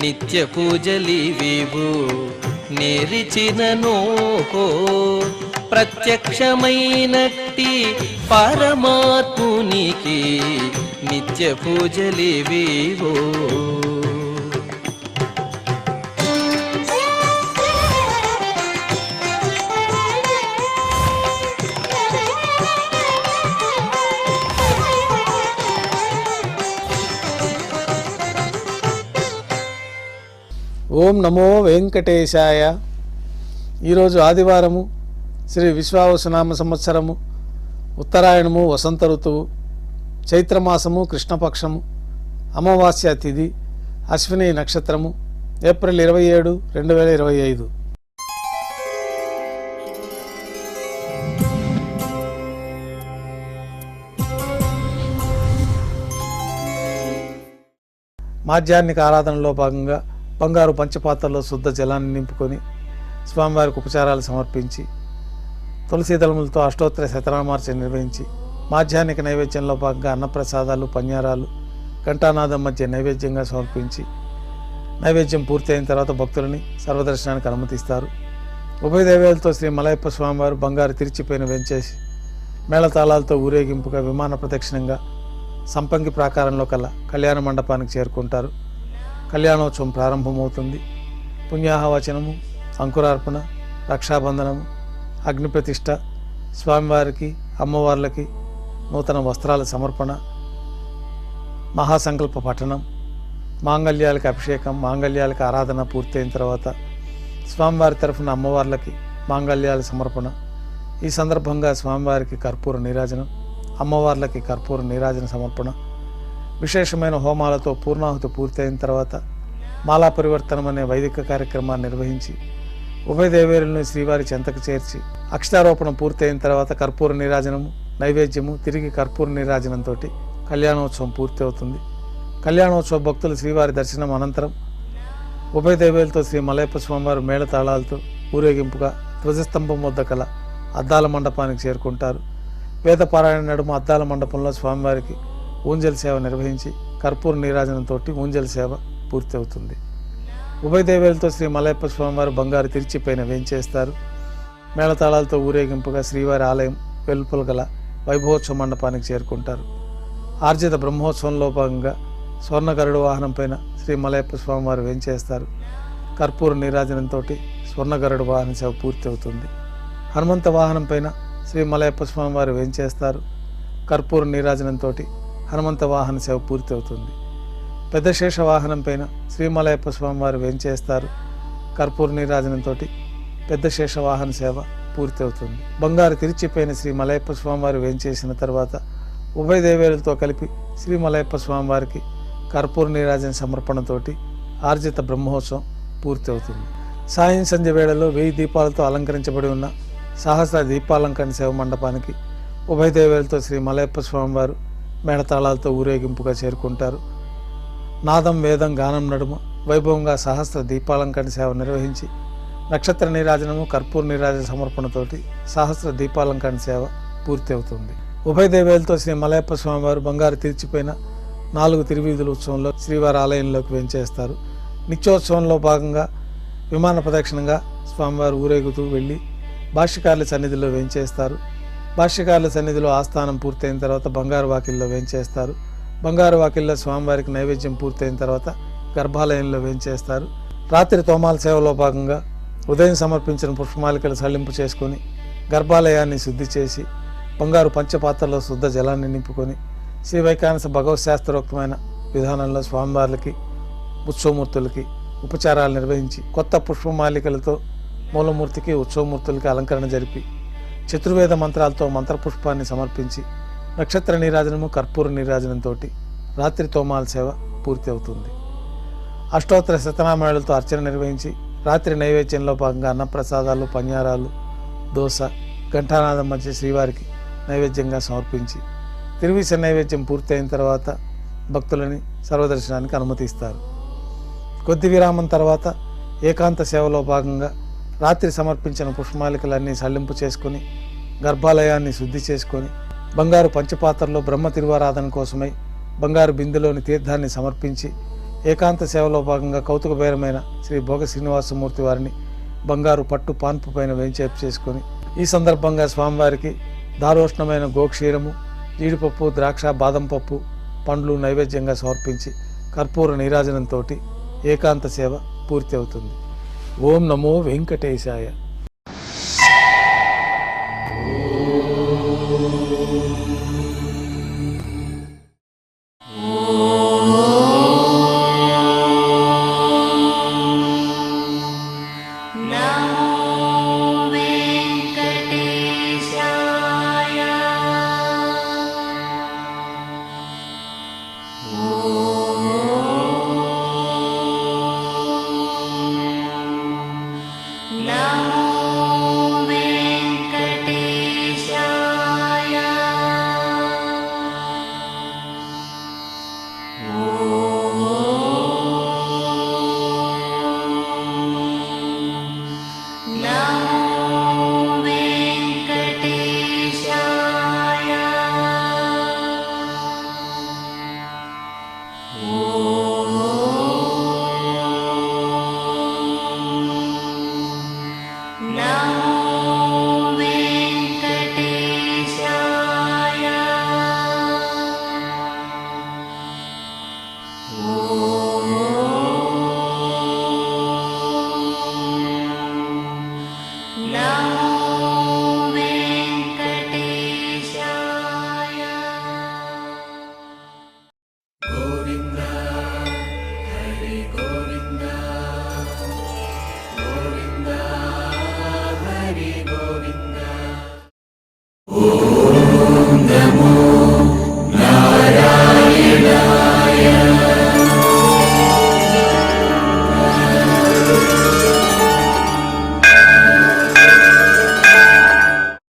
నిత్య పూజలివివు నేరిచిననోహో ప్రత్యక్షమైనట్టి పరమాత్మునికి నిత్య పూజలివివో. ఓం నమో వెంకటేశాయ. ఈరోజు ఆదివారము, శ్రీ విశ్వావసునామ సంవత్సరము, ఉత్తరాయణము, వసంత ఋతువు, చైత్రమాసము, కృష్ణపక్షము, అమావాస్య తిథి, అశ్విని నక్షత్రము, ఏప్రిల్ 27, 2025. మాధ్యాహ్నిక ఆరాధనలో భాగంగా బంగారు పంచపాత్రలో శుద్ధ జలాన్ని నింపుకొని స్వామివారికి ఉపచారాలు సమర్పించి తులసీ దళములతో అష్టోత్తర శతనామార్చన నిర్వహించి మాధ్యాహ్నిక నైవేద్యంలో భాగంగా అన్నప్రసాదాలు, పన్యారాలు ఘంటానాదం మధ్య నైవేద్యంగా సమర్పించి నైవేద్యం పూర్తయిన తర్వాత భక్తులని సర్వదర్శనానికి అనుమతిస్తారు. ఉభయ దేవేలతో శ్రీ మలయప్ప స్వామివారు బంగారు తిరిచిపోయిన వెంచేసి మేళతాళాలతో ఊరేగింపుగా విమాన ప్రదక్షిణంగా సంపంగి ప్రాకారంలో కల కళ్యాణ మండపానికి చేరుకుంటారు. కళ్యాణోత్సవం ప్రారంభమవుతుంది. పుణ్యాహవచనము, అంకురార్పణ, రక్షాబంధనము, అగ్నిప్రతిష్ఠ, స్వామివారికి అమ్మవార్లకి నూతన వస్త్రాల సమర్పణ, మహాసంకల్ప పఠనం, మాంగళ్యాలకు అభిషేకం, మాంగళ్యాలకు ఆరాధన పూర్తయిన తర్వాత స్వామివారి తరఫున అమ్మవార్లకి మాంగళ్యాల సమర్పణ. ఈ సందర్భంగా స్వామివారికి కర్పూర నీరాజనం, అమ్మవార్లకి కర్పూర నీరాజన సమర్పణ. విశేషమైన హోమాలతో పూర్ణాహుతి పూర్తయిన తర్వాత మాలా పరివర్తనం అనే వైదిక కార్యక్రమాన్ని నిర్వహించి ఉభయ దేవేరులను శ్రీవారి చెంతకు చేర్చి అక్షతారోపణ పూర్తయిన తర్వాత కర్పూర నీరాజనము, నైవేద్యము, తిరిగి కర్పూర నీరాజనంతో కళ్యాణోత్సవం పూర్తి అవుతుంది. కళ్యాణోత్సవ భక్తులు శ్రీవారి దర్శనం అనంతరం ఉభయ దేవేలతో శ్రీ మలయప్ప స్వామివారు మేళతాళాలతో ఊరేగింపుగా ధ్వజస్తంభం వద్ద కల అద్దాల మండపానికి చేరుకుంటారు. వేదపారాయణ నడుమ అద్దాల మండపంలో స్వామివారికి ఊంజల్ సేవ నిర్వహించి కర్పూర నీరాజనంతో ఊంజల్ సేవ పూర్తి అవుతుంది. ఉభయ దేవేలతో శ్రీ మలయప్ప స్వామివారు బంగారు తిరిచిపైన వేంచేస్తారు. మేళతాళాలతో ఊరేగింపుగా శ్రీవారి ఆలయం వెలుపల గల వైభవోత్సవ మండపానికి చేరుకుంటారు. ఆర్జిత బ్రహ్మోత్సవంలో భాగంగా స్వర్ణ గరుడ వాహనం పైన శ్రీ మలయప్ప స్వామివారు వేంచేస్తారు. కర్పూర నీరాజనంతో స్వర్ణ గరుడ వాహన సేవ పూర్తి అవుతుంది. హనుమంత వాహనం పైన శ్రీ మలయప్ప స్వామివారు వేంచేస్తారు. కర్పూర నీరాజనంతో హనుమంత వాహన సేవ పూర్తి అవుతుంది. పెద్ద శేష వాహనం పైన శ్రీ మలయప్ప స్వామివారు వేంచేస్తారు. కర్పూర నీరాజనంతో పెద్ద శేష వాహన సేవ పూర్తి అవుతుంది. బంగారు తిరిచిపోయిన శ్రీ మలయప్ప స్వామివారు వేంచేసిన తర్వాత ఉభయ దేవేలతో కలిపి శ్రీ మలయప్ప స్వామివారికి కర్పూర నీరాజన సమర్పణతోటి ఆర్జిత బ్రహ్మోత్సవం పూర్తి అవుతుంది. సాయం సంధ్య వేళలో 1000 దీపాలతో అలంకరించబడి ఉన్న సహస్ర దీపాలంకరణ సేవ మండపానికి ఉభయ దేవేలతో శ్రీ మలయప్ప స్వామివారు మేళతాళాలతో ఊరేగింపుగా చేరుకుంటారు. నాదం, వేదం, గానం నడుమ వైభవంగా సహస్ర దీపాలంకరణ సేవ నిర్వహించి నక్షత్ర నీరాజనము, కర్పూర నీరాజన సమర్పణతోటి సహస్ర దీపాలంకరణ సేవ పూర్తి అవుతుంది. ఉభయ దేవేలతో శ్రీ మలయప్ప స్వామివారు బంగారు తిరిచిపోయిన 4 తిరువీధుల ఉత్సవంలో శ్రీవారి ఆలయంలోకి వేంచేస్తారు. నిత్యోత్సవంలో భాగంగా విమాన ప్రదక్షిణంగా స్వామివారు ఊరేగుతూ వెళ్ళి భాష్యకారుల సన్నిధిలో వేంచేస్తారు. భాష్యకారుల సన్నిధిలో ఆస్థానం పూర్తయిన తర్వాత బంగారు వాకిల్లో వేంచేస్తారు. బంగారు వాకిల్లో స్వామివారికి నైవేద్యం పూర్తయిన తర్వాత గర్భాలయంలో వేంచేస్తారు. రాత్రి తోమాల సేవలో భాగంగా ఉదయం సమర్పించిన పుష్పమాలికలు సళ్లింపు చేసుకొని గర్భాలయాన్ని శుద్ధి చేసి బంగారు పంచపాత్రలో శుద్ధ జలాన్ని నింపుకొని శ్రీ వైకానస భగవత్ శాస్త్రోక్తమైన విధానంలో స్వామివార్లకి, ఉత్సవమూర్తులకి ఉపచారాలు నిర్వహించి కొత్త పుష్పమాలికలతో మూలమూర్తికి, ఉత్సవమూర్తులకి అలంకరణ జరిపి చతుర్వేద మంత్రాలతో మంత్రపుష్పాన్ని సమర్పించి నక్షత్ర నీరాజనము, కర్పూర నీరాజనంతో రాత్రి తోమాల సేవ పూర్తి అవుతుంది. అష్టోత్తర శతనామాలతో అర్చన నిర్వహించి రాత్రి నైవేద్యంలో భాగంగా అన్నప్రసాదాలు, పన్యారాలు, దోశ, ఘంటానాదం మధ్య శ్రీవారికి నైవేద్యంగా సమర్పించి తిరువిస నైవేద్యం పూర్తయిన తర్వాత భక్తులని సర్వదర్శనానికి అనుమతిస్తారు. కొద్ది విరామం తర్వాత ఏకాంత సేవలో భాగంగా రాత్రి సమర్పించిన పుష్పమాలికలన్నీ సళ్లింపు చేసుకొని గర్భాలయాన్ని శుద్ధి చేసుకొని బంగారు పంచపాత్రలో బ్రహ్మ తిరువారాధన కోసమై బంగారు బిందెలోని తీర్థాన్ని సమర్పించి ఏకాంత సేవలో భాగంగా కౌతుకబేరమైన శ్రీ భోగ శ్రీనివాసమూర్తి వారిని బంగారు పట్టు పాన్పు పైన వేంచేపు చేసుకొని ఈ సందర్భంగా స్వామివారికి దారోష్ణమైన గోక్షీరము, జీడిపప్పు, ద్రాక్ష, బాదం పప్పు, పండ్లు నైవేద్యంగా సమర్పించి కర్పూర నీరాజనంతో ఏకాంత సేవ పూర్తి అవుతుంది. ఓం నమో వెంకటేశాయ.